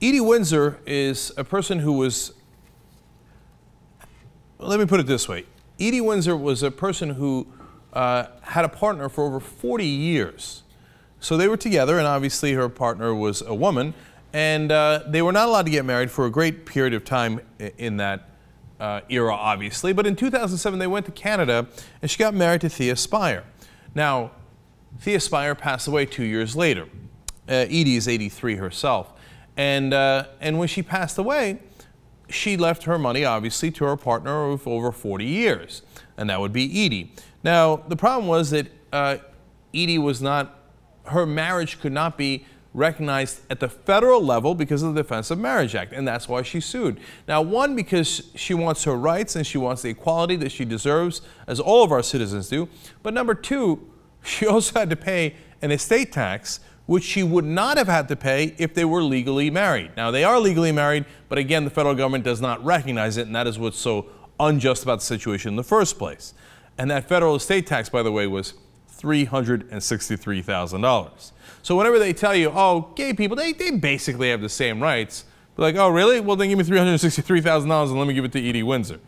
Edie Windsor is a person who was, let me put it this way. Edie Windsor was a person who had a partner for over 40 years. So they were together, and obviously her partner was a woman, and they were not allowed to get married for a great period of time in that era, obviously. But in 2007, they went to Canada, and she got married to Thea Spyer. Now, Thea Spyer passed away 2 years later. Edie is 83 herself. And when she passed away, she left her money, obviously, to her partner of over 40 years, and that would be Edie. Now, the problem was that Edie was not, her marriage could not be recognized at the federal level because of the Defense of Marriage Act, and that's why she sued. Now, one, because she wants her rights and she wants the equality that she deserves, as all of our citizens do, but number two, she also had to pay an estate tax, which she would not have had to pay if they were legally married. Now, they are legally married, but again, the federal government does not recognize it, and that is what's so unjust about the situation in the first place. And that federal estate tax, by the way, was $363,000. So whenever they tell you, oh, gay people, they basically have the same rights, they're like, oh, really? Well, then give me $363,000 and let me give it to Edie Windsor.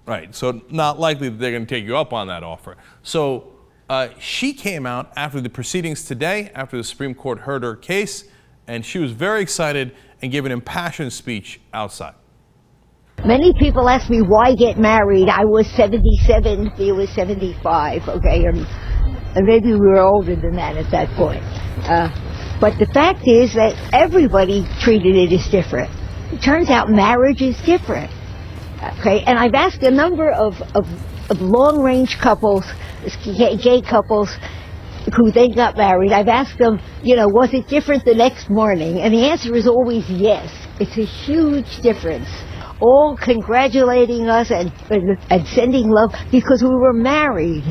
Right, so not likely that they're going to take you up on that offer. So she came out after the proceedings today, after the Supreme Court heard her case, and she was very excited and gave an impassioned speech outside. Many people ask me why get married. I was 77, he was 75, okay, and maybe we were older than that at that point. But the fact is that everybody treated it as different. It turns out marriage is different, okay, and I've asked a number of long-range couples, gay couples who then got married. I've asked them, you know, was it different the next morning? And the answer is always yes. It's a huge difference. All congratulating us and sending love because we were married.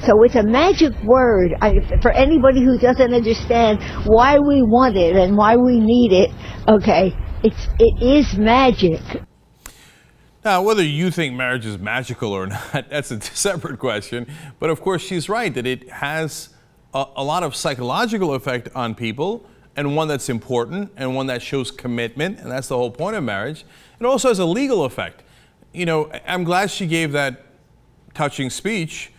So it's a magic word. For anybody who doesn't understand why we want it and why we need it, okay, it is magic. Now, whether you think marriage is magical or not, that's a separate question. But of course, she's right that it has a lot of psychological effect on people, and one that's important, and one that shows commitment, and that's the whole point of marriage. It also has a legal effect. You know, I'm glad she gave that touching speech.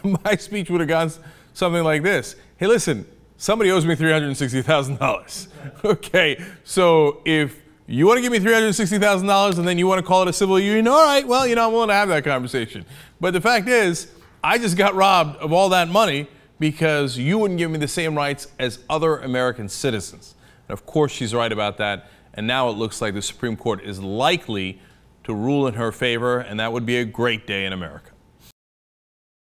My speech would have gone something like this. Hey, listen, somebody owes me $360,000. Okay, so if you want to give me $360,000 and then you want to call it a civil union, all right, well, you know, I'm willing to have that conversation. But the fact is, I just got robbed of all that money because you wouldn't give me the same rights as other American citizens. And of course, she's right about that. And now it looks like the Supreme Court is likely to rule in her favor, and that would be a great day in America.